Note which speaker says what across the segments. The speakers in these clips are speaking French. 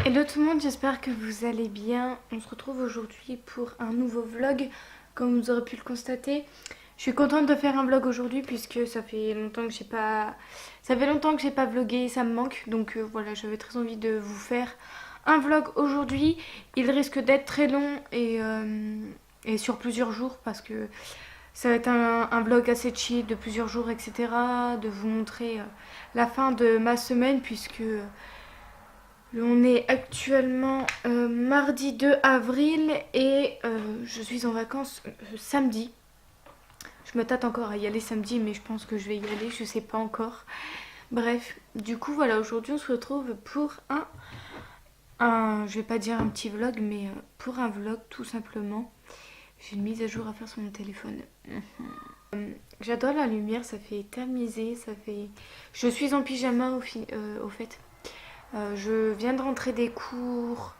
Speaker 1: Hello tout le monde, j'espère que vous allez bien. On se retrouve aujourd'hui pour un nouveau vlog, comme vous aurez pu le constater. Je suis contente de faire un vlog aujourd'hui puisque ça fait longtemps que j'ai pas vlogué, ça me manque. Donc voilà, j'avais très envie de vous faire un vlog aujourd'hui. Il risque d'être très long et sur plusieurs jours parce que ça va être un vlog assez chill de plusieurs jours, etc. De vous montrer la fin de ma semaine puisque on est actuellement mardi 2 avril et je suis en vacances samedi. Je me tâte encore à y aller samedi, mais je pense que je vais y aller, je sais pas encore. Bref, du coup voilà, aujourd'hui on se retrouve pour je vais pas dire un petit vlog, mais pour un vlog tout simplement. J'ai une mise à jour à faire sur mon téléphone. J'adore la lumière, ça fait tamiser, ça fait... Je suis en pyjama au fait. Je viens de rentrer des cours.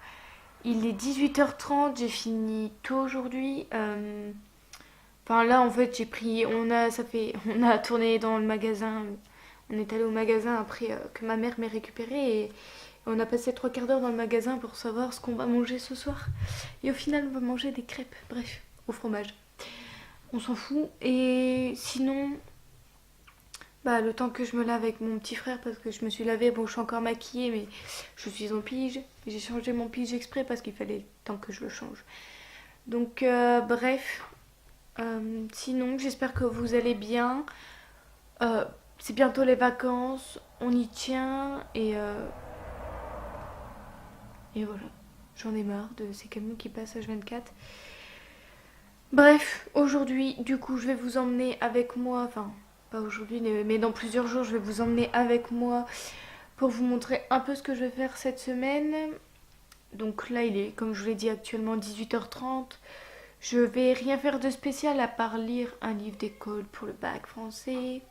Speaker 1: Il est 18h30, j'ai fini tôt aujourd'hui. Enfin là en fait on a tourné dans le magasin. On est allé au magasin après que ma mère m'ait récupéré et on a passé 3 quarts d'heure dans le magasin pour savoir ce qu'on va manger ce soir. Et au final on va manger des crêpes, bref, au fromage. On s'en fout. Et sinon, bah, le temps que je me lave avec mon petit frère parce que je me suis lavée, bon je suis encore maquillée mais je suis en pige. J'ai changé mon pige exprès parce qu'il fallait le temps que je le change. Donc bref, sinon j'espère que vous allez bien. C'est bientôt les vacances, on y tient et voilà. J'en ai marre de ces camions qui passent H24. Bref, aujourd'hui du coup je vais vous emmener avec moi, enfin pas aujourd'hui mais dans plusieurs jours je vais vous emmener avec moi pour vous montrer un peu ce que je vais faire cette semaine. Donc là il est, comme je vous l'ai dit, actuellement 18h30. Je vais rien faire de spécial à part lire un livre d'école pour le bac français.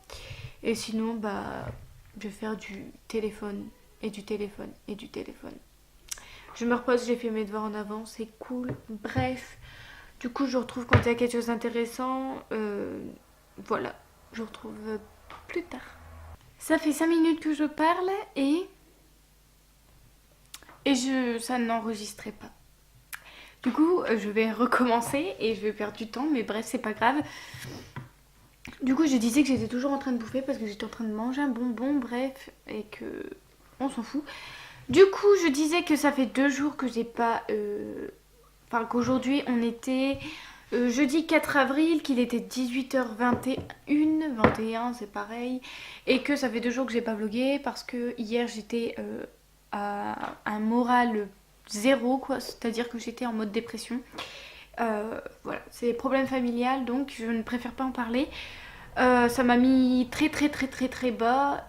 Speaker 1: Et sinon bah je vais faire du téléphone et du téléphone et du téléphone. Je me repose, j'ai fait mes devoirs en avance, c'est cool. Bref, du coup je vous retrouve quand il y a quelque chose d'intéressant. Voilà, je vous retrouve plus tard. Ça fait 5 minutes que je parle et ça n'enregistrait pas. Du coup, je vais recommencer et je vais perdre du temps, mais bref, c'est pas grave. Du coup, je disais que j'étais toujours en train de bouffer parce que j'étais en train de manger un bonbon, bref, et que on s'en fout. Du coup, je disais que ça fait 2 jours que j'ai pas... Enfin, qu'aujourd'hui, on était jeudi 4 avril, qu'il était 18h21, 21, c'est pareil. Et que ça fait 2 jours que j'ai pas vlogué parce que hier, j'étais à un moral zéro, quoi. C'est-à-dire que j'étais en mode dépression. Voilà, c'est problème familial, donc je ne préfère pas en parler. Ça m'a mis très très très très très bas.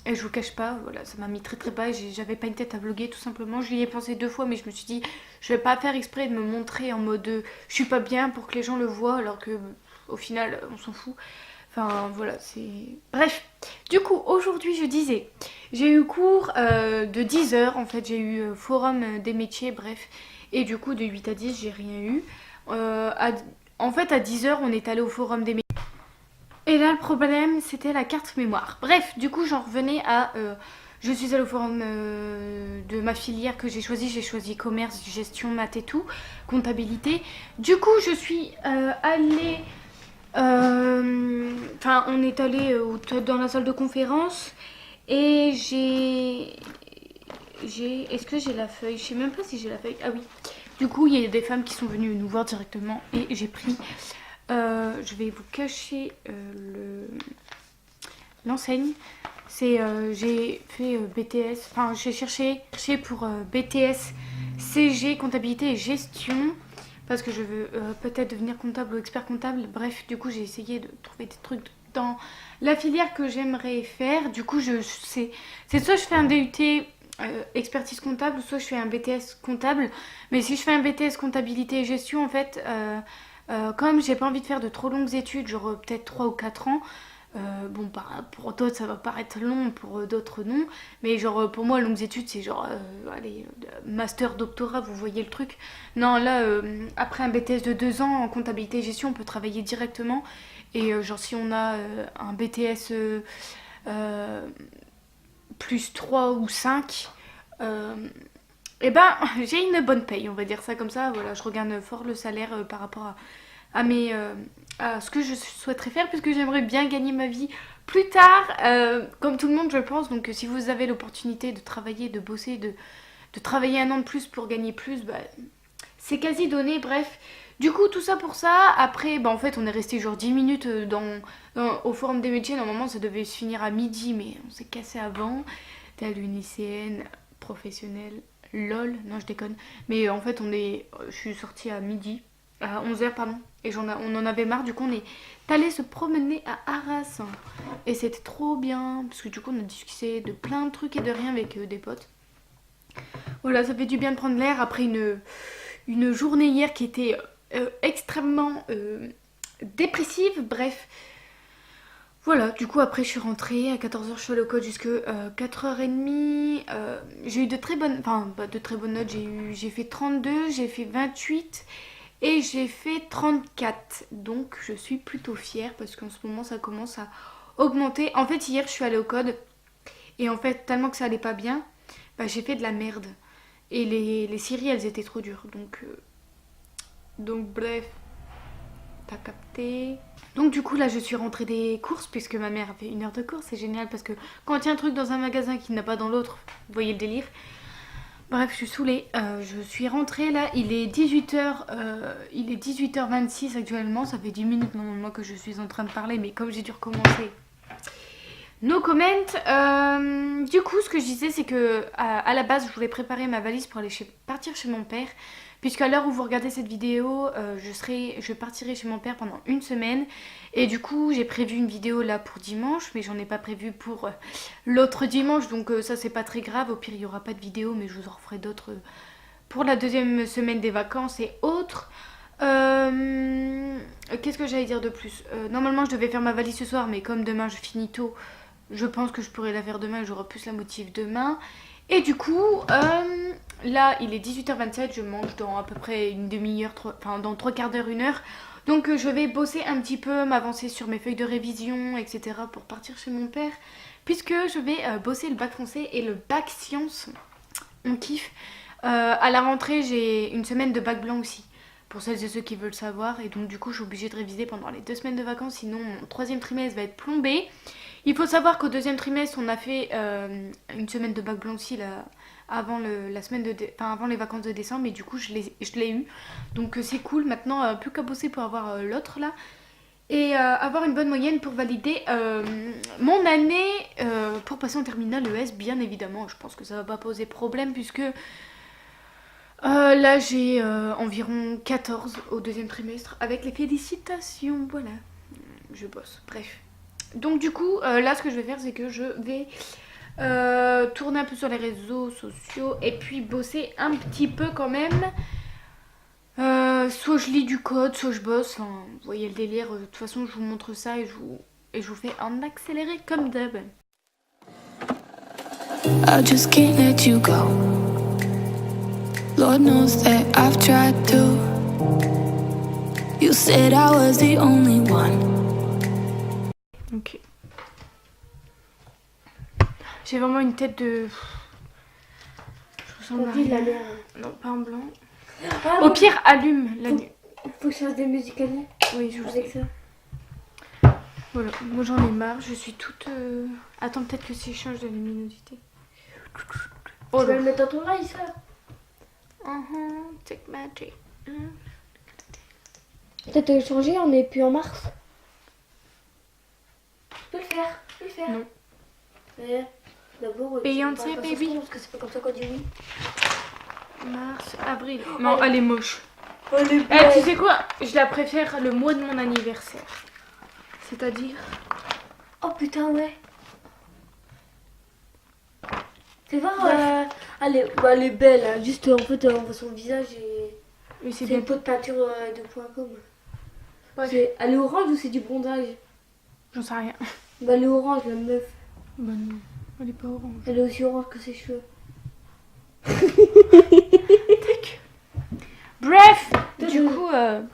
Speaker 1: Et je vous cache pas, voilà, ça m'a mis très très bas et j'avais pas une tête à vlogger tout simplement. Je y ai pensé 2 fois mais je me suis dit je vais pas faire exprès de me montrer en mode je suis pas bien pour que les gens le voient alors que au final on s'en fout. Enfin voilà, c'est... Bref, du coup aujourd'hui je disais, j'ai eu cours de 10h en fait, j'ai eu forum des métiers, bref. Et du coup de 8 à 10 j'ai rien eu. En fait à 10h on est allé au forum des métiers. Et là, le problème, c'était la carte mémoire. Bref, du coup, j'en revenais à... je suis allée au forum de ma filière que j'ai choisi. J'ai choisi commerce, gestion, maths et tout, comptabilité. Du coup, je suis allée... Enfin, on est allé dans la salle de conférence et Est-ce que j'ai la feuille? Je sais même pas si j'ai la feuille. Ah oui. Du coup, il y a des femmes qui sont venues nous voir directement et j'ai pris... je vais vous cacher l'enseigne. J'ai fait BTS, enfin j'ai cherché pour BTS CG comptabilité et gestion parce que je veux peut-être devenir comptable ou expert comptable. Bref, du coup j'ai essayé de trouver des trucs dans la filière que j'aimerais faire. Du coup c'est soit je fais un DUT expertise comptable, soit je fais un BTS comptable. Mais si je fais un BTS comptabilité et gestion, en fait, comme j'ai pas envie de faire de trop longues études, genre peut-être 3 ou 4 ans, bon, pour d'autres ça va paraître long, pour d'autres non, mais genre pour moi longues études c'est genre allez, master, doctorat, vous voyez le truc. Non là, après un BTS de 2 ans en comptabilité et gestion on peut travailler directement et genre si on a un BTS plus 3 ou 5, et ben j'ai une bonne paye, on va dire ça comme ça. Voilà, je regarde fort le salaire par rapport à mes à ce que je souhaiterais faire, puisque j'aimerais bien gagner ma vie plus tard, comme tout le monde je pense. Donc si vous avez l'opportunité de travailler, de bosser, de travailler un an de plus pour gagner plus, bah, c'est quasi donné. Bref, du coup tout ça pour ça. Après bah en fait on est resté genre 10 minutes au forum des métiers. Normalement ça devait se finir à midi, mais on s'est cassé avant. T'es une lycéenne professionnelle, lol, non je déconne. Mais en fait je suis sortie à midi, à 11h pardon. Et on en avait marre, du coup on est allé se promener à Arras. Et c'était trop bien, parce que du coup on a discuté de plein de trucs et de rien avec des potes. Voilà, ça fait du bien de prendre l'air après une journée hier qui était extrêmement dépressive. Bref, voilà, du coup après je suis rentrée à 14h, je suis allée au code jusque 4h30. J'ai eu de très bonnes, enfin pas de très bonnes notes, j'ai fait 32, j'ai fait 28 et j'ai fait 34. Donc je suis plutôt fière parce qu'en ce moment ça commence à augmenter. En fait hier je suis allée au code et en fait tellement que ça allait pas bien, bah, j'ai fait de la merde. Et les séries elles étaient trop dures. Donc bref, t'as capté. Donc du coup là je suis rentrée des courses puisque ma mère a fait 1 heure de course. C'est génial parce que quand il y a un truc dans un magasin qui n'a pas dans l'autre, vous voyez le délire. Bref, je suis saoulée. Je suis rentrée là, il est 18h, il est 18h26 actuellement. Ça fait 10 minutes normalement que je suis en train de parler, mais comme j'ai dû recommencer, no comment. Du coup, ce que je disais, c'est que à la base, je voulais préparer ma valise pour aller partir chez mon père. Puisqu'à l'heure où vous regardez cette vidéo, je partirai chez mon père pendant 1 semaine. Et du coup, j'ai prévu une vidéo là pour dimanche, mais j'en ai pas prévu pour l'autre dimanche. Donc ça, c'est pas très grave. Au pire, il y aura pas de vidéo, mais je vous en referai d'autres pour la 2e semaine des vacances et autres. Qu'est-ce que j'allais dire de plus? Normalement, je devais faire ma valise ce soir, mais comme demain je finis tôt, je pense que je pourrai la faire demain et j'aurai plus la motive demain. Et du coup, là il est 18h27, je mange dans à peu près une demi-heure, enfin dans 3/4 d'heure, 1 heure. Donc je vais bosser un petit peu, m'avancer sur mes feuilles de révision, etc. pour partir chez mon père. Puisque je vais bosser le bac français et le bac sciences. On kiffe. À la rentrée, j'ai 1 semaine de bac blanc aussi. Pour celles et ceux qui veulent savoir. Et donc du coup, je suis obligée de réviser pendant les 2 semaines de vacances. Sinon, mon 3e trimestre va être plombé. Il faut savoir qu'au 2e trimestre, on a fait 1 semaine de bac blanc aussi là, avant, avant les vacances de décembre. Et du coup, je l'ai eu. Donc c'est cool. Maintenant, plus qu'à bosser pour avoir l'autre là. Et avoir une bonne moyenne pour valider mon année pour passer en terminale ES, bien évidemment. Je pense que ça va pas poser problème puisque là j'ai environ 14 au 2e trimestre avec les félicitations. Voilà, je bosse. Bref. Donc du coup, là ce que je vais faire, c'est que je vais tourner un peu sur les réseaux sociaux et puis bosser un petit peu quand même. Soit je lis du code, soit je bosse. Enfin, vous voyez le délire. De toute façon, je vous montre ça et je vous fais en accéléré comme d'hab.
Speaker 2: I just can't let you go. Lord knows that I've tried to. You said I was the only one.
Speaker 1: Ok. J'ai vraiment une tête de... Je ressemble à rien. Non, pas en blanc.
Speaker 3: Ah,
Speaker 1: Au pire, allume la nuit.
Speaker 3: Faut que je fasse des musiques à nuit
Speaker 1: Oui, je vous
Speaker 3: avec
Speaker 1: sais.
Speaker 3: ça.
Speaker 1: Voilà, moi j'en ai marre, je suis toute... Attends, peut-être que si je change de luminosité.
Speaker 3: Tu vas le mettre dans ton live, ça?
Speaker 1: Take magic.
Speaker 3: Peut-être changer, on est plus en mars. Tu peux le faire, tu peux le faire.
Speaker 1: Non.
Speaker 3: Mais d'abord,
Speaker 1: Beyoncé,
Speaker 3: c'est pas
Speaker 1: baby.
Speaker 3: parce que c'est pas comme ça qu'on dit oui.
Speaker 1: Mars, avril. Non, elle est moche.
Speaker 3: Oh, les
Speaker 1: Eh,
Speaker 3: belles.
Speaker 1: tu sais quoi? Je la préfère le mois de mon anniversaire. C'est-à-dire...
Speaker 3: Oh putain, ouais. C'est vrai, elle est belle, hein. Juste en fait, on voit son visage et.
Speaker 1: Mais c'est
Speaker 3: C'est une
Speaker 1: bien.
Speaker 3: peau de peinture de .com.
Speaker 1: Ouais.
Speaker 3: Elle est orange ou c'est du bronzage?
Speaker 1: J'en sais rien.
Speaker 3: Bah, elle est orange, la meuf.
Speaker 1: Bah non, elle est pas orange.
Speaker 3: Elle est aussi orange que ses cheveux.
Speaker 1: Bref, du
Speaker 3: je-
Speaker 1: coup,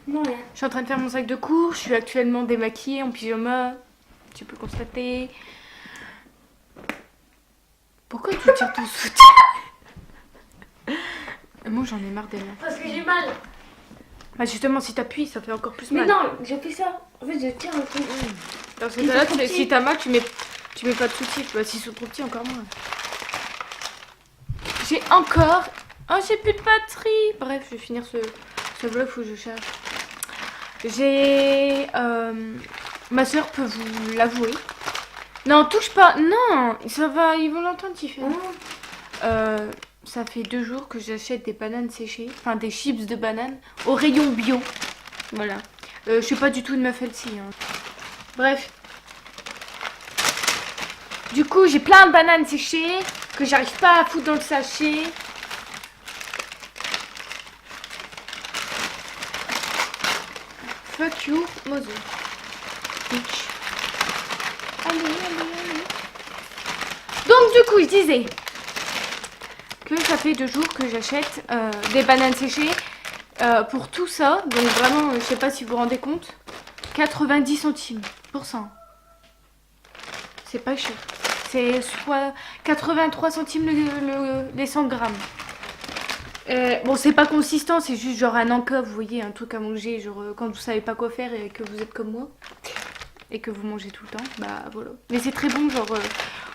Speaker 3: Non, rien.
Speaker 1: je suis en train de faire mon sac de cours. Je suis actuellement démaquillée en pyjama. Tu peux constater. Pourquoi tu tires ton soutien? Et moi j'en ai marre des mains.
Speaker 3: Parce que j'ai mal.
Speaker 1: Bah justement si t'appuies ça fait encore plus
Speaker 3: Mais
Speaker 1: mal.
Speaker 3: non, je fais ça. En fait, je tiens le truc.
Speaker 1: Dans ce
Speaker 3: Ils
Speaker 1: cas-là,
Speaker 3: sont trop petits.
Speaker 1: si t'as mal, tu mets pas de soucis. Bah, s'ils sont trop petits, encore moins. J'ai encore... Oh, j'ai plus de batterie. Bref, je vais finir ce vlog, faut que je charge. J'ai... Ma soeur peut vous l'avouer. Non, touche pas. Non, ça va, ils vont l'entendre, Tiffany. Ça fait 2 jours que j'achète des bananes séchées. Enfin, des chips de bananes au rayon bio. Voilà. Je suis pas du tout une meuf healthy. Hein. Bref. Du coup, j'ai plein de bananes séchées que j'arrive pas à foutre dans le sachet. Fuck you, Mozo. Bitch. Allez, allez, allez. Donc, du coup, je disais que ça fait 2 jours que j'achète des bananes séchées pour tout ça. Donc, vraiment, je sais pas si vous vous rendez compte. 90 centimes pour 100. C'est pas cher. C'est soit 83 centimes les 100 grammes. Bon, c'est pas consistant, c'est juste genre un encas, vous voyez, un truc à manger, genre quand vous savez pas quoi faire et que vous êtes comme moi. Et que vous mangez tout le temps, bah voilà. Mais c'est très bon, genre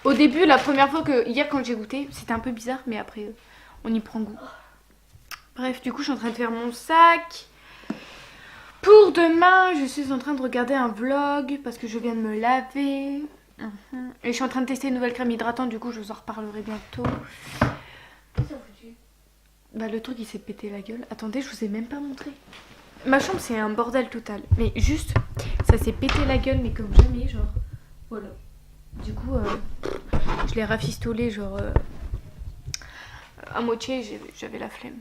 Speaker 1: au début, la première fois que, hier quand j'ai goûté, c'était un peu bizarre, mais après on y prend goût. Bref, du coup, je suis en train de faire mon sac. Pour demain, je suis en train de regarder un vlog parce que je viens de me laver. Et je suis en train de tester une nouvelle crème hydratante, du coup je vous en reparlerai bientôt. Bah le truc il s'est pété la gueule. Attendez, je vous ai même pas montré. Ma chambre c'est un bordel total. Mais juste, ça s'est pété la gueule mais comme jamais, genre. Voilà. Du coup, je l'ai rafistolé genre à moitié, j'avais la flemme.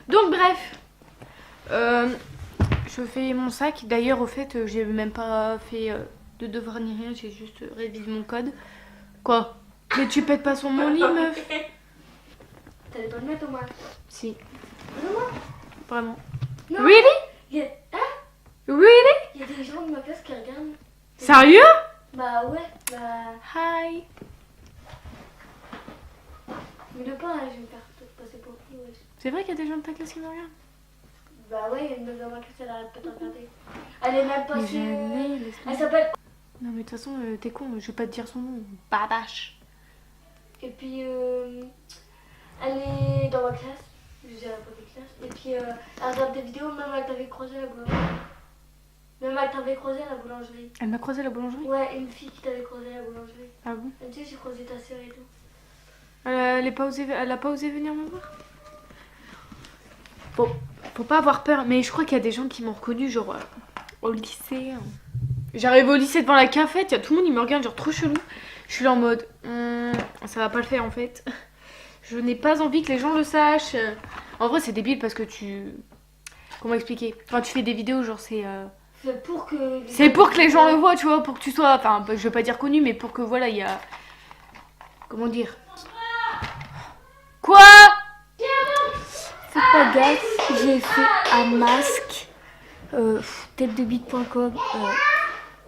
Speaker 1: Donc bref. Je fais mon sac. D'ailleurs au fait, j'ai même pas fait... de devoir ni rien, j'ai juste révisé mon code. Quoi? Mais tu pètes pas sur mon lit, meuf?
Speaker 3: T'allais pas le mettre au moins?
Speaker 1: Si.
Speaker 3: Non.
Speaker 1: Vraiment.
Speaker 3: Non.
Speaker 1: Really?
Speaker 3: Il y a... Hein?
Speaker 1: Really?
Speaker 3: Il y a des gens de ma classe qui regardent.
Speaker 1: Sérieux?
Speaker 3: Bah ouais, bah...
Speaker 1: Hi.
Speaker 3: Mais le pain, là, je vais me faire passer pour qui, ouais.
Speaker 1: C'est vrai qu'il y a des gens de ta classe qui me regardent?
Speaker 3: Bah ouais, il y a une meuf dans ma classe, elle arrête pas de regarder. Elle est même
Speaker 1: Mais
Speaker 3: passée...
Speaker 1: jamais, laisse-moi.
Speaker 3: Elle s'appelle...
Speaker 1: Non mais de toute façon, t'es con, je vais pas te dire son nom. Badache.
Speaker 3: Et puis, elle est dans ma classe. Je dirais pas de classe. Et puis, elle regarde des vidéos, même elle t'avait croisé à la boulangerie. Même elle t'avait croisé à la boulangerie.
Speaker 1: Elle m'a croisé à la boulangerie?
Speaker 3: Ouais, une fille qui t'avait croisé à la boulangerie.
Speaker 1: Ah bon?
Speaker 3: Elle me dit, j'ai croisé ta sœur et tout.
Speaker 1: Elle a pas osé venir me voir? Bon, faut pas avoir peur, mais je crois qu'il y a des gens qui m'ont reconnu, genre au lycée. J'arrive au lycée devant la cafette, y a tout le monde, il me regarde genre trop chelou. Je suis là en mode, ça va pas le faire en fait. Je n'ai pas envie que les gens le sachent. En vrai, c'est débile parce que comment expliquer? Quand tu fais des vidéos, genre c'est
Speaker 3: pour que...
Speaker 1: c'est pour que les gens le voient, tu vois, pour que tu sois... Enfin, je veux pas dire connu, mais pour que, voilà, il y a... Comment dire? Quoi?
Speaker 3: Faites pas gaffe, j'ai fait un masque. Tête-de-bite.com.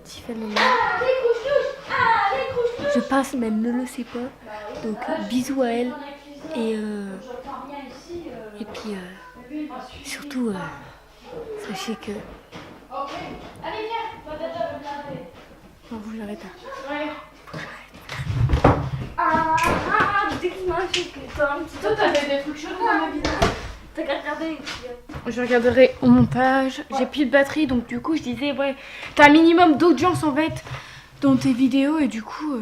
Speaker 3: Tiffany. Je passe, mais elle ne le sait pas. Donc, bisous à elle. Et puis, surtout, sachez que... Non, vous j'arrête là.
Speaker 1: Toi, t'avais des trucs chelous dans ma vidéo.
Speaker 3: T'as qu'à regarder.
Speaker 1: Je regarderai au montage. J'ai plus de batterie, donc du coup, je disais, ouais, t'as un minimum d'audience en fait dans tes vidéos, et du coup,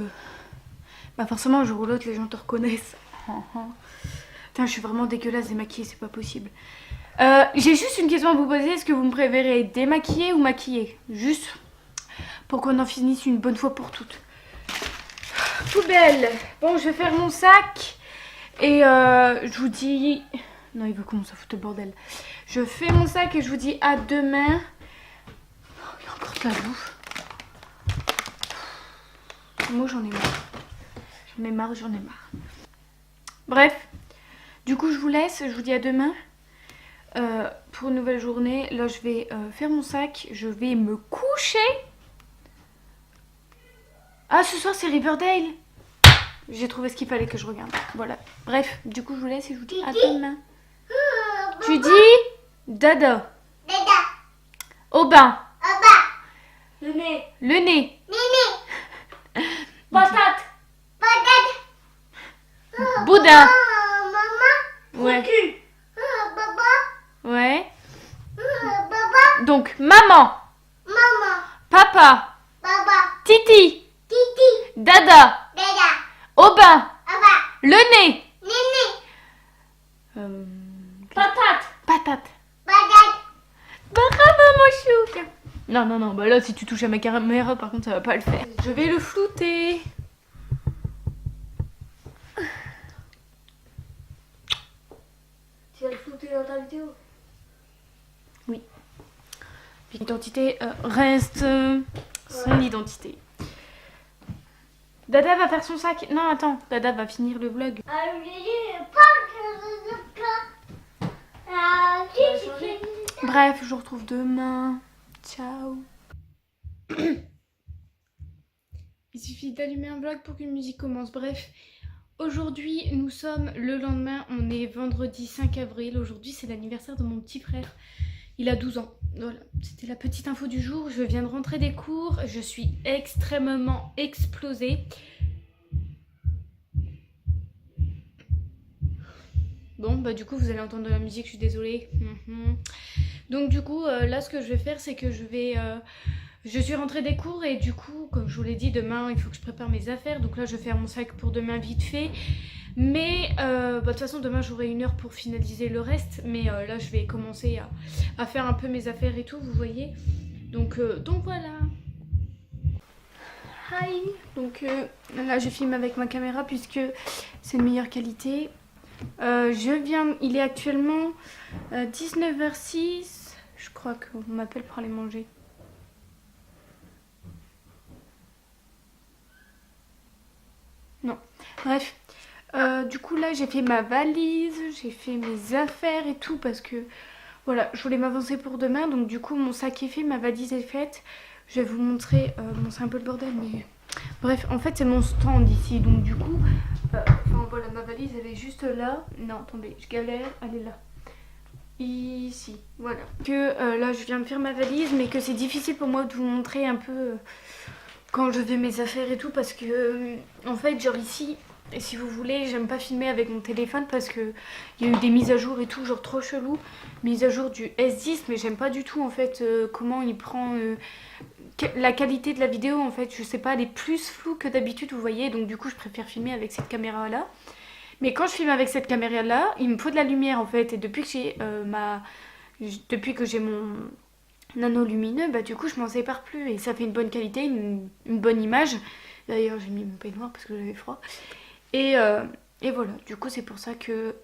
Speaker 1: bah forcément, un jour ou l'autre, les gens te reconnaissent. Putain, je suis vraiment dégueulasse démaquillée, c'est pas possible. J'ai juste une question à vous poser. Est-ce que vous me préférez démaquiller ou maquiller? Juste pour qu'on en finisse une bonne fois pour toutes. Poubelle. Bon, je vais faire mon sac. Et je vous dis... Non, il veut commencer à foutre le bordel. Je fais mon sac et je vous dis à demain. Oh, il y a encore de la bouffe. Moi, j'en ai marre. J'en ai marre. Bref. Du coup, je vous laisse. Je vous dis à demain. Pour une nouvelle journée. Là, je vais faire mon sac. Je vais me coucher. Ah, ce soir, c'est Riverdale. J'ai trouvé ce qu'il fallait que je regarde. Voilà. Bref, du coup, je vous laisse et je vous dis à demain. Tu dis dada. Au bain.
Speaker 3: Le nez.
Speaker 1: Le nez.
Speaker 3: Patate.
Speaker 1: Boudin. Ouais.
Speaker 3: Cul.
Speaker 1: Ouais. Donc maman. Papa. Titi. Dada. Au bain. Le nez.
Speaker 3: Patate.
Speaker 1: Patate. Bravo mon chou. Non, bah là si tu touches à ma caméra par contre ça va pas le faire. Je vais le flouter.
Speaker 3: Tu vas le flouter dans ta vidéo.
Speaker 1: L'identité reste son identité. Dada va faire son sac. Non attends, Dada va finir le vlog. Bref, je vous retrouve demain. Ciao. Il suffit d'allumer un vlog pour qu'une musique commence. Bref, aujourd'hui nous sommes le lendemain, on est vendredi 5 avril. Aujourd'hui c'est l'anniversaire de mon petit frère. Il a 12 ans. Voilà, c'était la petite info du jour. Je viens de rentrer des cours. Je suis extrêmement explosée. Bon, bah du coup, vous allez entendre de la musique, je suis désolée. Donc du coup, là, ce que je vais faire, c'est que je suis rentrée des cours et du coup, comme je vous l'ai dit, demain, il faut que je prépare mes affaires. Donc là, je vais faire mon sac pour demain vite fait. Mais de toute façon demain j'aurai 1 heure pour finaliser le reste. Mais là je vais commencer à faire un peu mes affaires et tout, vous voyez. Donc voilà. Hi. Donc là je filme avec ma caméra puisque c'est de meilleure qualité. Il est actuellement 19h06. Je crois qu'on m'appelle pour aller manger. Non, bref. Du coup là j'ai fait ma valise, j'ai fait mes affaires et tout parce que voilà, je voulais m'avancer pour demain. Donc du coup mon sac est fait, ma valise est faite. Je vais vous montrer, bon c'est un peu le bordel mais bref, en fait c'est mon stand ici. Donc du coup, enfin voilà, ma valise elle est juste là. Non attendez, je galère, elle est là. Ici, voilà. Que là je viens de faire ma valise mais que c'est difficile pour moi de vous montrer un peu quand je fais mes affaires et tout parce que en fait genre ici... Et si vous voulez, j'aime pas filmer avec mon téléphone parce que il y a eu des mises à jour et tout, genre trop chelou. Mise à jour du S10, mais j'aime pas du tout en fait comment il prend la qualité de la vidéo en fait. Je sais pas, elle est plus floue que d'habitude, vous voyez. Donc du coup, je préfère filmer avec cette caméra là. Mais quand je filme avec cette caméra là, il me faut de la lumière en fait. Et depuis que j'ai mon nano lumineux, bah du coup, je m'en sépare plus et ça fait une bonne qualité, une bonne image. D'ailleurs, j'ai mis mon peignoir parce que j'avais froid. Et voilà, du coup c'est pour ça que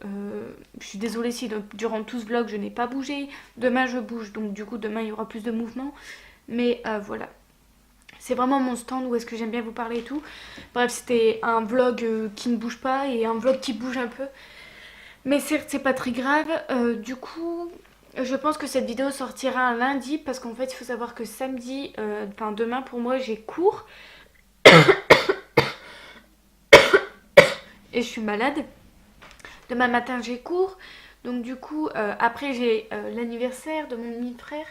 Speaker 1: je suis désolée si durant tout ce vlog je n'ai pas bougé. Demain je bouge, donc du coup demain il y aura plus de mouvement. Mais voilà, c'est vraiment mon stand où est-ce que j'aime bien vous parler et tout. Bref, c'était un vlog qui ne bouge pas et un vlog qui bouge un peu. Mais certes c'est pas très grave, du coup... Je pense que cette vidéo sortira un lundi parce qu'en fait il faut savoir que samedi, enfin demain pour moi j'ai cours. Et je suis malade. Demain matin j'ai cours. Donc du coup après j'ai l'anniversaire de mon demi-frère.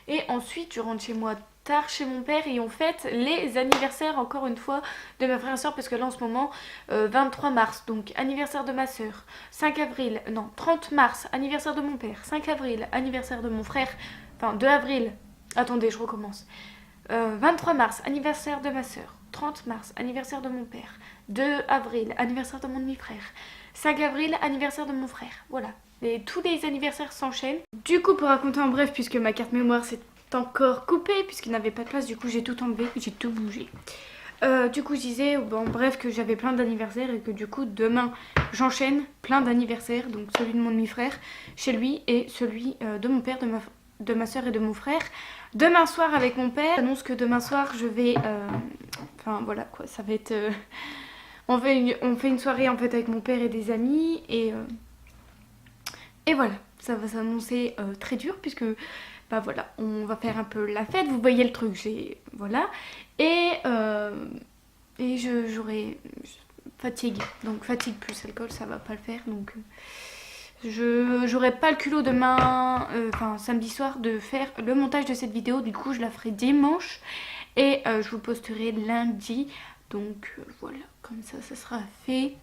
Speaker 1: Et ensuite je rentre chez moi tard chez mon père. Et on fête les anniversaires encore une fois de mes frères et soeurs. Parce que là en ce moment 23 mars. Donc anniversaire de ma soeur. 5 avril, non 30 mars anniversaire de mon père. 5 avril anniversaire de mon frère. Enfin 2 avril. Attendez je recommence. 23 mars anniversaire de ma soeur. 30 mars anniversaire de mon père. 2 avril, anniversaire de mon demi-frère. 5 avril, anniversaire de mon frère. Voilà. Et tous les anniversaires s'enchaînent. Du coup, pour raconter en bref, puisque ma carte mémoire s'est encore coupée, puisqu'il n'avait pas de place, du coup j'ai tout enlevé, j'ai tout bougé. Du coup je disais, bon bref, que j'avais plein d'anniversaires et que du coup demain j'enchaîne plein d'anniversaires. Donc celui de mon demi-frère chez lui et celui de mon père, de ma soeur et de mon frère. Demain soir avec mon père, j'annonce que demain soir je vais... Enfin voilà quoi, ça va être... On fait une soirée en fait avec mon père et des amis et voilà, ça va s'annoncer très dur puisque bah voilà, on va faire un peu la fête, vous voyez le truc, voilà, et j'aurai fatigue, donc fatigue plus alcool ça va pas le faire donc j'aurai pas le culot demain, enfin samedi soir, de faire le montage de cette vidéo. Du coup, je la ferai dimanche et je vous posterai lundi. Donc voilà, comme ça sera fait.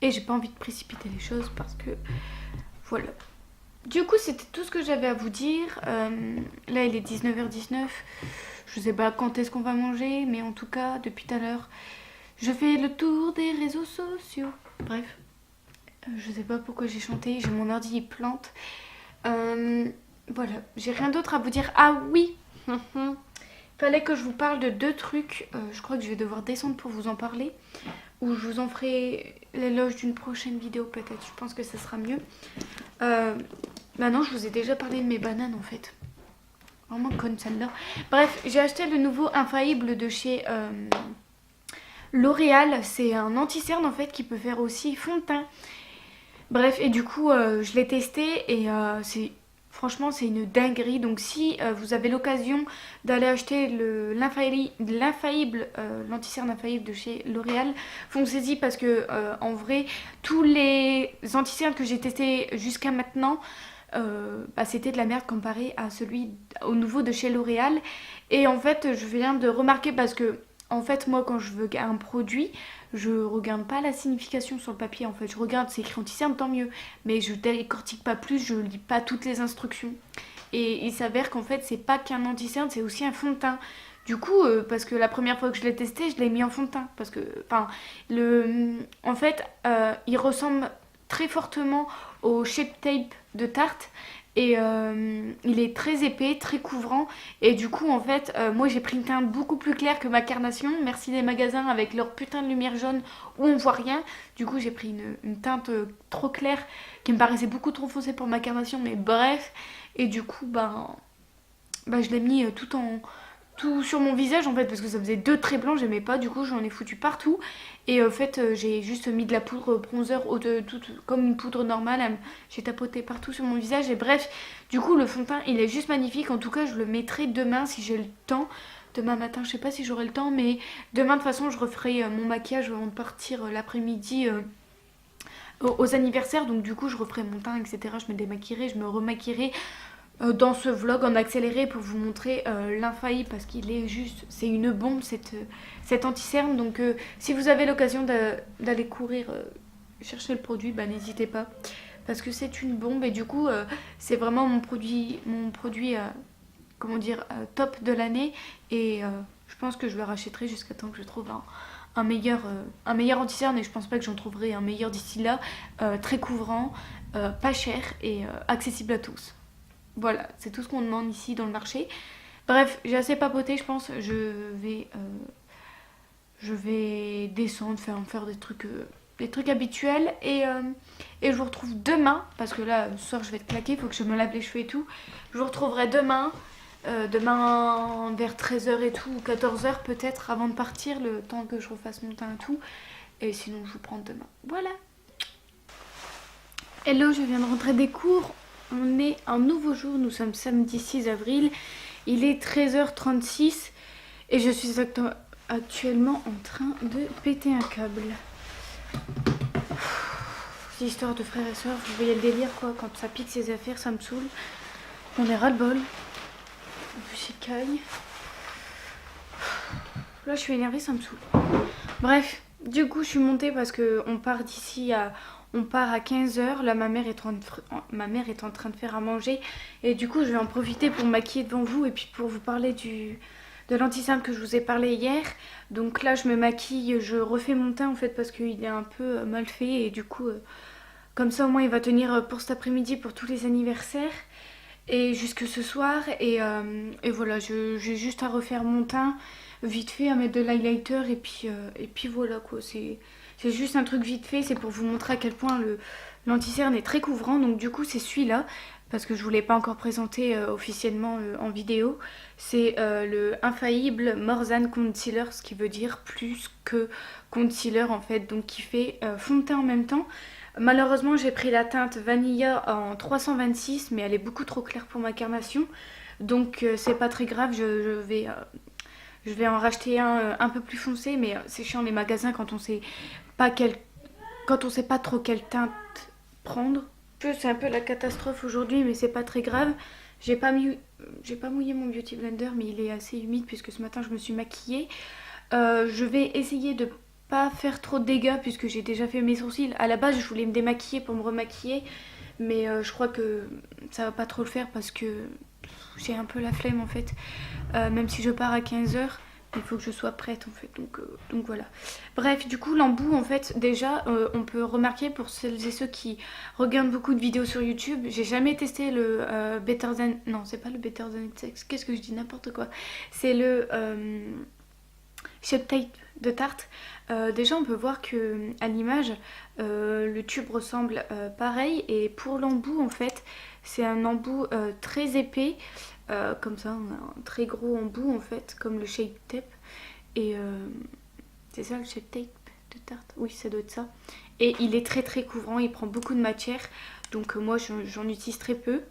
Speaker 1: Et j'ai pas envie de précipiter les choses parce que voilà. Du coup, c'était tout ce que j'avais à vous dire. Là, il est 19h19. Je sais pas quand est-ce qu'on va manger, mais en tout cas, depuis tout à l'heure, je fais le tour des réseaux sociaux. Bref, je sais pas pourquoi j'ai chanté. J'ai mon ordi, il plante. Voilà, j'ai rien d'autre à vous dire. Ah oui, fallait que je vous parle de deux trucs. Je crois que je vais devoir descendre pour vous en parler. Ou je vous en ferai l'éloge d'une prochaine vidéo peut-être. Je pense que ça sera mieux. Bah non, je vous ai déjà parlé de mes bananes en fait. Vraiment conne celle-là. Bref, j'ai acheté le nouveau Infaillible de chez L'Oréal. C'est un anti-cerne en fait qui peut faire aussi fond de teint. Bref, et du coup, je l'ai testé et franchement, c'est une dinguerie. Donc si vous avez l'occasion d'aller acheter l'anti-cerne infaillible de chez L'Oréal, foncez-y parce que en vrai, tous les anti-cernes que j'ai testés jusqu'à maintenant, c'était de la merde comparé à au nouveau de chez L'Oréal. Et en fait, je viens de remarquer parce que en fait, moi, quand je veux un produit, je regarde pas la signification sur le papier. En fait, je regarde, c'est écrit anti-cerne, tant mieux. Mais je décortique pas plus, je lis pas toutes les instructions. Et il s'avère qu'en fait, c'est pas qu'un anti-cerne, c'est aussi un fond de teint. Du coup, parce que la première fois que je l'ai testé, je l'ai mis en fond de teint. Parce que, en fait, il ressemble très fortement au Shape Tape de Tarte. Et il est très épais, très couvrant. Et du coup, en fait, moi j'ai pris une teinte beaucoup plus claire que ma carnation. Merci les magasins avec leur putain de lumière jaune où on voit rien. Du coup, j'ai pris une teinte trop claire qui me paraissait beaucoup trop foncée pour ma carnation. Mais bref. Et du coup, je l'ai mis tout sur mon visage en fait parce que ça faisait deux traits blancs, j'aimais pas, du coup j'en ai foutu partout et en fait j'ai juste mis de la poudre bronzer comme une poudre normale, j'ai tapoté partout sur mon visage et bref, du coup le fond de teint il est juste magnifique. En tout cas je le mettrai demain si j'ai le temps, demain matin, je sais pas si j'aurai le temps, mais demain de toute façon je referai mon maquillage avant de partir l'après-midi aux anniversaires, donc du coup je referai mon teint etc, je me démaquillerai, je me remaquillerai dans ce vlog en accéléré pour vous montrer l'infaillible parce qu'il est juste, c'est une bombe cette anti-cerne. Donc si vous avez l'occasion d'aller courir chercher le produit, n'hésitez pas parce que c'est une bombe et du coup c'est vraiment mon produit top de l'année et je pense que je le rachèterai jusqu'à temps que je trouve un meilleur anti-cerne et je pense pas que j'en trouverai un meilleur d'ici là, très couvrant, pas cher et accessible à tous. Voilà, c'est tout ce qu'on demande ici dans le marché. Bref, j'ai assez papoté, je pense. Je vais descendre, faire des trucs habituels. Et je vous retrouve demain, parce que là, ce soir, je vais être claquée, il faut que je me lave les cheveux et tout. Je vous retrouverai demain vers 13h et tout, ou 14h peut-être, avant de partir, le temps que je refasse mon teint et tout. Et sinon, je vous prends demain. Voilà. Hello, je viens de rentrer des cours. On est un nouveau jour, nous sommes samedi 6 avril, il est 13h36 et je suis actuellement en train de péter un câble. C'est histoire de frères et sœurs, vous voyez le délire quoi, quand ça pique ses affaires, ça me saoule. On est ras-le-bol. En plus il caille. Là je suis énervée, ça me saoule. Bref, du coup je suis montée parce qu'on part d'ici On part à 15h, là ma mère est en train de faire à manger et du coup je vais en profiter pour me maquiller devant vous et puis pour vous parler de l'anti-cerne que je vous ai parlé hier. Donc là je me maquille, je refais mon teint en fait parce qu'il est un peu mal fait et du coup comme ça au moins il va tenir pour cet après-midi pour tous les anniversaires et jusque ce soir et voilà, j'ai juste à refaire mon teint vite fait, à mettre de l'highlighter et puis voilà quoi, c'est juste un truc vite fait, c'est pour vous montrer à quel point l'anti-cerne est très couvrant. Donc du coup c'est celui-là, parce que je ne vous l'ai pas encore présenté officiellement en vidéo. C'est le Infaillible More Than Concealer, ce qui veut dire plus que concealer en fait, donc qui fait fond de teint en même temps. Malheureusement j'ai pris la teinte Vanilla en 326, mais elle est beaucoup trop claire pour ma carnation. Donc c'est pas très grave, je vais en racheter un peu plus foncé, mais c'est chiant les magasins quand on sait pas trop quelle teinte prendre. C'est un peu la catastrophe aujourd'hui, mais c'est pas très grave. J'ai pas mouillé mon beauty blender, mais il est assez humide puisque ce matin je me suis maquillée. Je vais essayer de pas faire trop de dégâts puisque j'ai déjà fait mes sourcils. À la base, je voulais me démaquiller pour me remaquiller, mais je crois que ça va pas trop le faire parce que j'ai un peu la flemme en fait. Même si je pars à 15h, il faut que je sois prête en fait, donc voilà. Bref, du coup l'embout en fait, déjà on peut remarquer pour celles et ceux qui regardent beaucoup de vidéos sur YouTube, j'ai jamais testé le Better Than... Non, c'est pas le Better Than Sex, qu'est-ce que je dis, n'importe quoi. C'est le Shape Tape de Tarte. Déjà on peut voir que à l'image le tube ressemble pareil, et pour l'embout en fait c'est un embout très épais, comme ça on a un très gros embout en fait comme le Shape Tape, et c'est ça le Shape Tape de Tarte, oui ça doit être ça, et il est très très couvrant, il prend beaucoup de matière, donc moi j'en utilise très peu.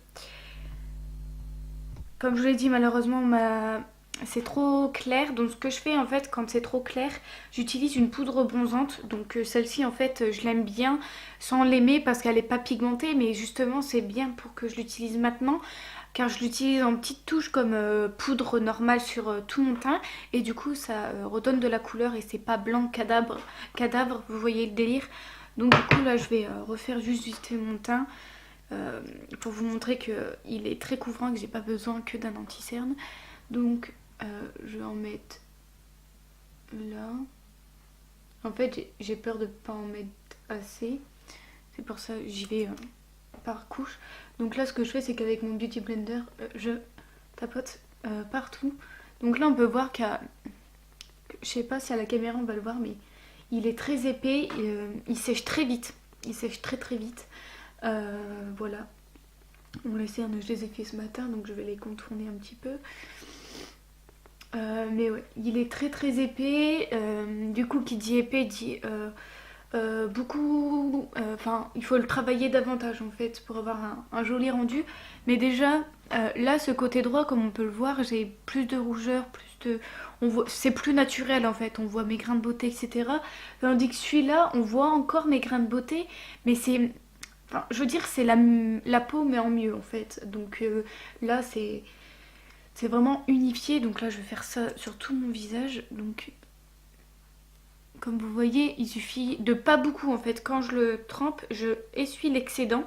Speaker 1: Comme je vous l'ai dit, malheureusement c'est trop clair, donc ce que je fais en fait quand c'est trop clair, j'utilise une poudre bronzante. Donc celle-ci en fait je l'aime bien sans l'aimer parce qu'elle n'est pas pigmentée, mais justement c'est bien pour que je l'utilise maintenant car je l'utilise en petites touches comme poudre normale sur tout mon teint, et du coup ça redonne de la couleur et c'est pas blanc cadavre, vous voyez le délire. Donc du coup là je vais refaire juste vite fait mon teint pour vous montrer qu'il est très couvrant et que j'ai pas besoin que d'un anti-cerne. Donc je vais en mettre là. En fait j'ai peur de pas en mettre assez, c'est pour ça que j'y vais par couche. Donc là ce que je fais c'est qu'avec mon beauty blender je tapote partout. Donc là on peut voir je sais pas si à la caméra on va le voir, mais il est très épais, il sèche très vite, il sèche très très vite. Voilà, bon les cernes je les ai fait ce matin donc je vais les contourner un petit peu. Mais ouais, il est très très épais, du coup qui dit épais dit beaucoup, enfin il faut le travailler davantage en fait pour avoir un joli rendu. Mais déjà là ce côté droit comme on peut le voir, j'ai plus de rougeur, c'est plus naturel en fait, on voit mes grains de beauté etc. Tandis que celui-là on voit encore mes grains de beauté, mais c'est, enfin je veux dire c'est la peau mais en mieux en fait. Donc là c'est vraiment unifié, donc là je vais faire ça sur tout mon visage. Donc comme vous voyez il suffit de pas beaucoup en fait, quand je le trempe je essuie l'excédent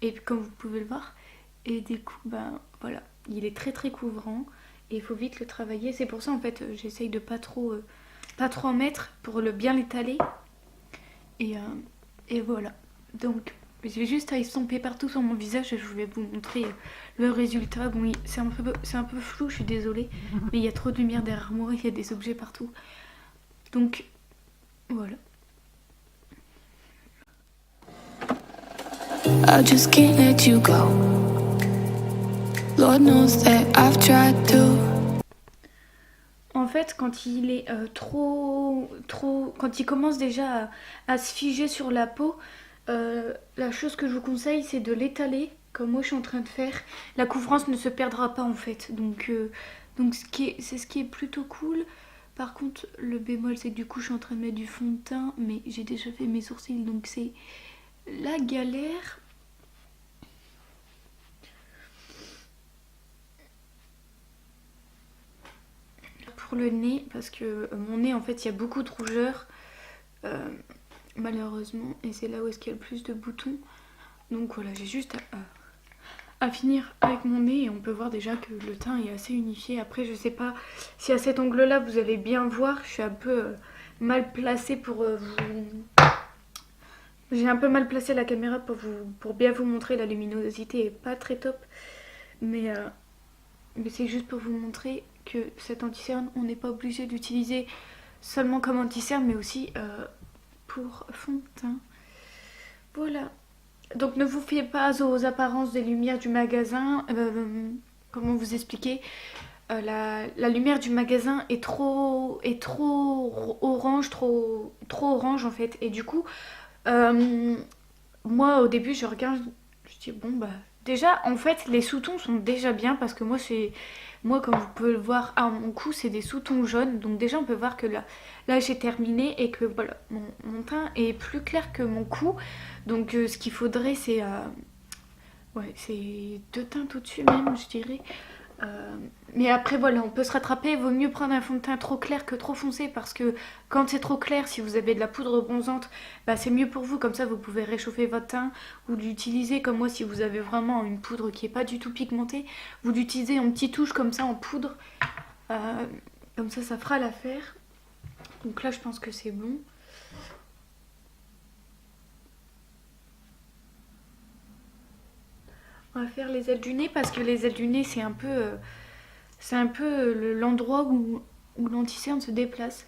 Speaker 1: et comme vous pouvez le voir, et du coup ben voilà, il est très très couvrant et il faut vite le travailler. C'est pour ça en fait j'essaye de pas trop en mettre pour le bien l'étaler, et voilà. Donc je vais juste à estomper partout sur mon visage et je vais vous montrer le résultat. Bon, c'est un peu flou, je suis désolée, mais il y a trop de lumière derrière moi, il y a des objets partout. Donc, voilà.
Speaker 2: I just can't let you go. Lord knows that I've tried to.
Speaker 1: En fait, quand il est quand il commence déjà à se figer sur la peau, la chose que je vous conseille c'est de l'étaler comme moi je suis en train de faire. La couvrance ne se perdra pas en fait, donc c'est ce qui est plutôt cool. Par contre le bémol c'est que du coup je suis en train de mettre du fond de teint, mais j'ai déjà fait mes sourcils donc c'est la galère. Pour le nez, parce que mon nez en fait il y a beaucoup de rougeur malheureusement, et c'est là où est-ce qu'il y a le plus de boutons. Donc voilà, j'ai juste à finir avec mon nez et on peut voir déjà que le teint est assez unifié. Après je sais pas si à cet angle là vous allez bien voir, je suis un peu mal placée pour vous... J'ai un peu mal placé la caméra pour bien vous montrer, la luminosité est pas très top, mais c'est juste pour vous montrer que cet anti-cerne on n'est pas obligé d'utiliser seulement comme anti-cerne mais aussi pour fond de teint. Voilà. Donc ne vous fiez pas aux apparences des lumières du magasin. Comment vous expliquer, la lumière du magasin est trop orange, trop orange en fait. Et du coup, moi au début je regarde, je dis bon bah déjà en fait les sous-tons sont déjà bien parce que moi comme vous pouvez le voir à mon cou c'est des sous-tons jaunes. Donc déjà on peut voir que là j'ai terminé et que voilà mon teint est plus clair que mon cou. Donc ce qu'il faudrait c'est ouais, c'est 2 teintes au-dessus même je dirais. Mais après voilà, on peut se rattraper, vaut mieux prendre un fond de teint trop clair que trop foncé parce que quand c'est trop clair, si vous avez de la poudre bronzante, bah c'est mieux pour vous, comme ça vous pouvez réchauffer votre teint ou l'utiliser comme moi si vous avez vraiment une poudre qui est pas du tout pigmentée, vous l'utilisez en petites touches comme ça en poudre, comme ça fera l'affaire. Donc là je pense que c'est bon. On va faire les ailes du nez parce que les ailes du nez c'est un peu l'endroit où l'anti-cerne se déplace.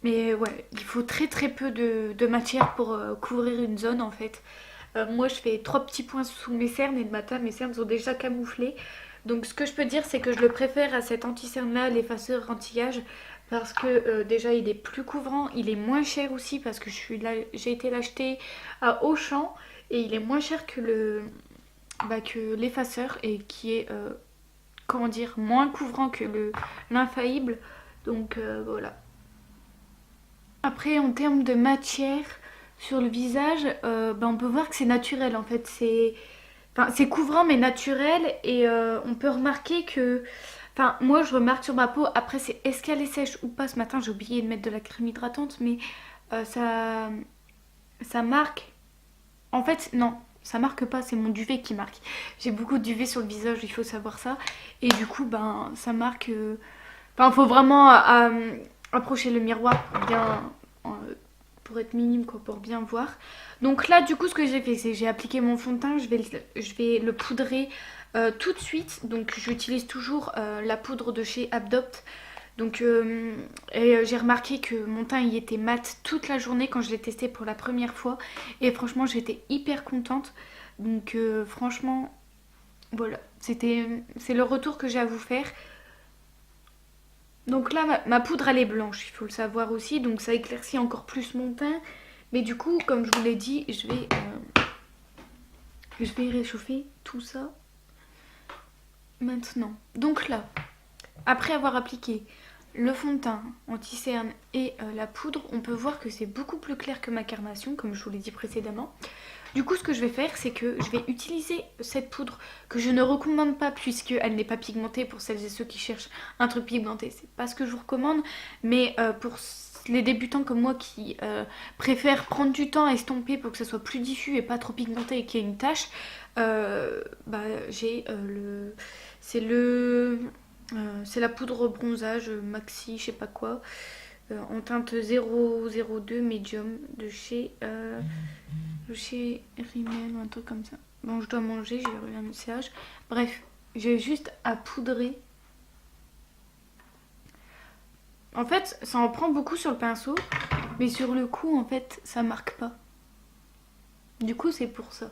Speaker 1: Mais ouais, il faut très très peu de matière pour couvrir une zone en fait. Moi je fais 3 petits points sous mes cernes et le matin mes cernes sont déjà camouflées. Donc ce que je peux dire c'est que je le préfère à cet anti-cerne là, l'effaceur anti-âge. Parce que déjà il est plus couvrant, il est moins cher aussi parce que j'ai été l'acheter à Auchan. Et il est moins cher que l'effaceur et qui est comment dire, moins couvrant que l'infaillible. Donc voilà. Après en termes de matière sur le visage, on peut voir que c'est naturel en fait. C'est couvrant mais naturel et on peut remarquer que... Enfin moi je remarque sur ma peau, après est-ce qu'elle est sèche ou pas. Ce matin j'ai oublié de mettre de la crème hydratante mais ça marque. En fait non, ça marque pas, c'est mon duvet qui marque. J'ai beaucoup de duvet sur le visage, il faut savoir ça. Et du coup ça marque... Enfin faut vraiment approcher le miroir pour être minime quoi, pour bien voir. Donc là du coup ce que j'ai fait c'est j'ai appliqué mon fond de teint, je vais le poudrer tout de suite. Donc j'utilise toujours la poudre de chez Abdopt. Donc j'ai remarqué que mon teint il était mat toute la journée quand je l'ai testé pour la première fois. Et franchement j'étais hyper contente. Donc franchement voilà, c'est le retour que j'ai à vous faire. Donc là ma poudre elle est blanche, il faut le savoir aussi. Donc ça éclaircit encore plus mon teint. Mais du coup comme je vous l'ai dit je vais réchauffer tout ça maintenant. Donc là, après avoir appliqué le fond de teint anti-cerne et la poudre, on peut voir que c'est beaucoup plus clair que ma carnation, comme je vous l'ai dit précédemment. Du coup, ce que je vais faire, c'est que je vais utiliser cette poudre que je ne recommande pas puisqu'elle n'est pas pigmentée. Pour celles et ceux qui cherchent un truc pigmenté, c'est pas ce que je vous recommande. Mais pour les débutants comme moi qui préfèrent prendre du temps à estomper pour que ça soit plus diffus et pas trop pigmenté et qu'il y ait une tache, j'ai c'est la poudre bronzage maxi je sais pas quoi en teinte 002 medium de chez Rimmel ou un truc comme ça. Bon je dois manger, j'ai revu un message. Bref, j'ai juste à poudrer. En fait ça en prend beaucoup sur le pinceau mais sur le cou en fait ça marque pas. Du coup c'est pour ça.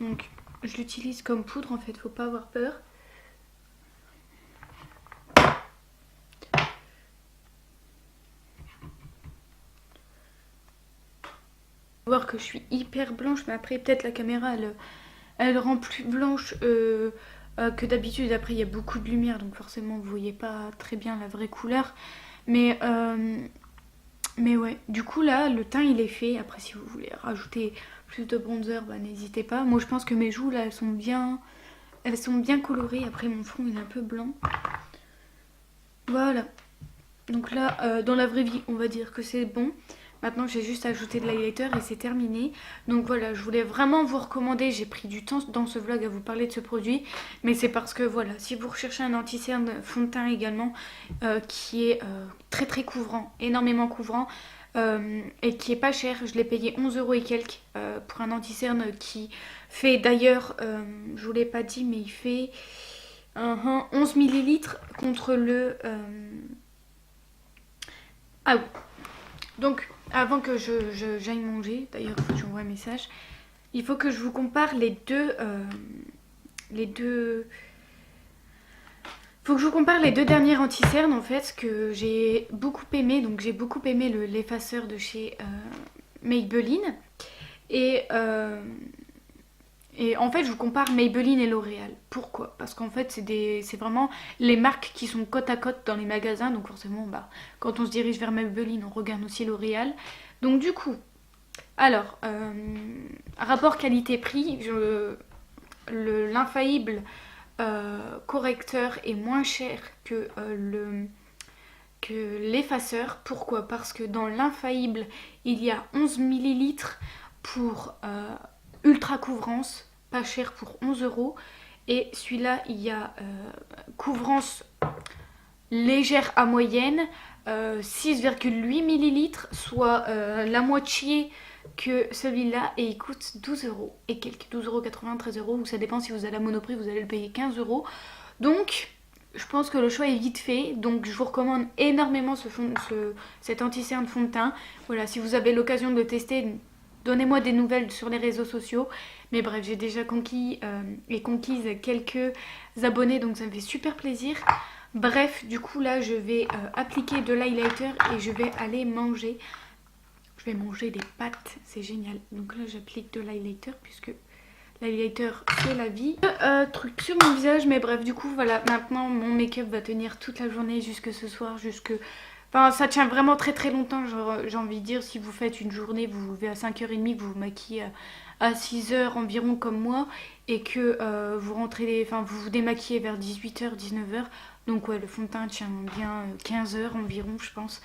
Speaker 1: Donc je l'utilise comme poudre en fait, faut pas avoir peur. Voir que je suis hyper blanche mais après peut-être la caméra elle rend plus blanche que d'habitude. Après il y a beaucoup de lumière donc forcément vous voyez pas très bien la vraie couleur mais ouais du coup là le teint il est fait. Après si vous voulez rajouter plus de bronzer n'hésitez pas. Moi je pense que mes joues là elles sont bien colorées. Après mon front il est un peu blanc. Voilà, donc là dans la vraie vie on va dire que c'est bon. Maintenant j'ai juste ajouté de l'highlighter et c'est terminé. Donc voilà, je voulais vraiment vous recommander, j'ai pris du temps dans ce vlog à vous parler de ce produit. Mais c'est parce que voilà, si vous recherchez un anti-cerne fond de teint également qui est très très couvrant, énormément couvrant et qui est pas cher. Je l'ai payé 11 € et quelques pour un anti-cerne qui fait d'ailleurs, je vous l'ai pas dit mais il fait 11 ml contre le... Ah oui, donc... Avant que j'aille manger, d'ailleurs il faut que j'envoie un message, il faut que je vous compare les deux faut que je vous compare les deux dernières anti-cernes en fait que j'ai beaucoup aimé. Donc j'ai beaucoup aimé l'effaceur de chez Maybelline et Et en fait, je vous compare Maybelline et L'Oréal. Pourquoi? Parce qu'en fait, c'est vraiment les marques qui sont côte à côte dans les magasins. Donc forcément, bah, quand on se dirige vers Maybelline, on regarde aussi L'Oréal. Donc du coup, alors, rapport qualité-prix, l'infaillible correcteur est moins cher que l'effaceur. Pourquoi? Parce que dans l'infaillible, il y a 11 millilitres pour ultra couvrance, pas cher pour 11 €. Et celui-là, il y a couvrance légère à moyenne, 6,8 millilitres, soit la moitié que celui-là, et il coûte 12 € et quelques, 12,80 €, 13 €, ou ça dépend. Si vous allez à Monoprix, vous allez le payer 15 €. Donc je pense que le choix est vite fait. Donc je vous recommande énormément cet anti-cerne fond de teint. Voilà, si vous avez l'occasion de le tester, donnez-moi des nouvelles sur les réseaux sociaux. Mais bref, j'ai déjà conquise quelques abonnés, donc ça me fait super plaisir. Bref, du coup là je vais appliquer de l'highlighter et je vais aller manger. Je vais manger des pâtes, c'est génial. Donc là j'applique de l'highlighter puisque l'highlighter c'est la vie. Truc sur mon visage, mais bref, du coup voilà, maintenant mon make-up va tenir toute la journée jusque ce soir, Enfin, ça tient vraiment très très longtemps, j'ai envie de dire. Si vous faites une journée, vous vous levez à 5h30, vous vous maquillez à 6h environ comme moi, et que vous vous démaquillez vers 18h, 19h. Donc ouais, le fond de teint tient bien 15 heures environ, je pense.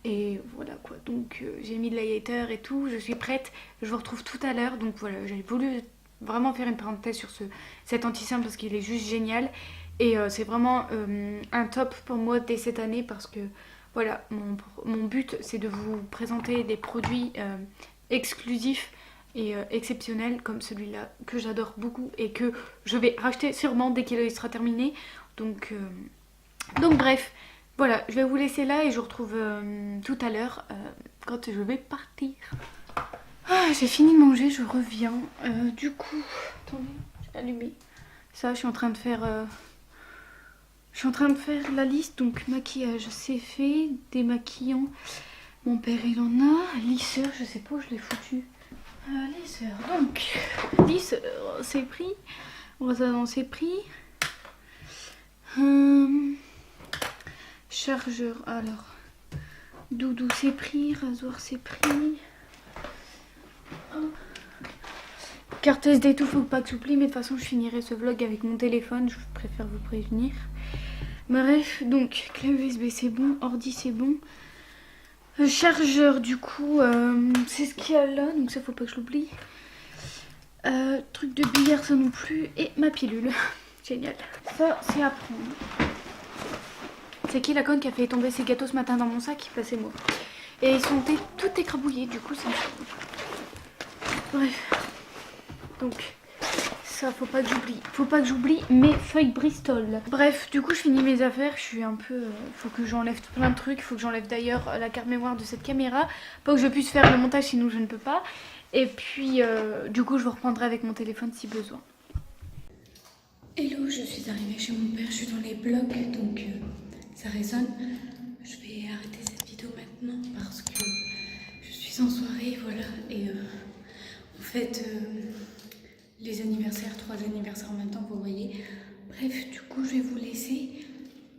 Speaker 1: Et voilà quoi, donc j'ai mis de l'highlighter et tout, je suis prête. Je vous retrouve tout à l'heure. Donc voilà, j'ai voulu vraiment faire une parenthèse sur cet anti-cerne parce qu'il est juste génial. Et c'est vraiment un top pour moi dès cette année, parce que voilà, mon but c'est de vous présenter des produits exclusifs et exceptionnels comme celui-là que j'adore beaucoup et que je vais racheter sûrement dès qu'il sera terminé. Donc bref, voilà, je vais vous laisser là et je vous retrouve tout à l'heure quand je vais partir. Ah, j'ai fini de manger, je reviens. Du coup, attendez, je vais allumer ça. Je suis en train de faire la liste. Donc maquillage, c'est fait. Démaquillant, mon père il en a. Lisseur, je sais pas où je l'ai foutu. Lisseur, donc lisseur, c'est pris. Brosse c'est pris. Chargeur, alors doudou c'est pris, rasoir c'est pris. Carte SD, tout, faut pas que j'oublie, mais de toute façon je finirai ce vlog avec mon téléphone, je préfère vous prévenir. Bref, donc clé USB c'est bon, ordi c'est bon. Chargeur du coup, c'est ce qu'il y a là, donc ça faut pas que je l'oublie. Truc de billard ça non plus, et ma pilule. Génial. Ça c'est à prendre. C'est qui la conne qui a fait tomber ses gâteaux ce matin dans mon sac? Bah c'est moi. Et ils sont tout écrabouillés, du coup c'est... Bref. Donc ça faut pas que j'oublie mes feuilles Bristol. Bref, du coup je finis mes affaires. Je suis un peu... faut que j'enlève plein de trucs. Faut que j'enlève d'ailleurs la carte mémoire de cette caméra pour que je puisse faire le montage, sinon je ne peux pas. Et puis du coup je vous reprendrai avec mon téléphone si besoin. Hello, je suis arrivée chez mon père. Je suis dans les blocs, donc ça résonne. Je vais arrêter cette vidéo maintenant parce que je suis en soirée, voilà. Et en fait, les anniversaires, 3 anniversaires en même temps, vous voyez. Bref, du coup, je vais vous laisser.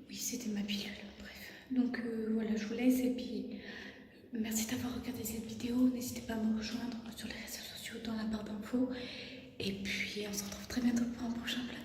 Speaker 1: Oui, c'était ma pilule. Bref, donc voilà, je vous laisse. Et puis, merci d'avoir regardé cette vidéo. N'hésitez pas à me rejoindre sur les réseaux sociaux dans la barre d'infos. Et puis, on se retrouve très bientôt pour un prochain vlog.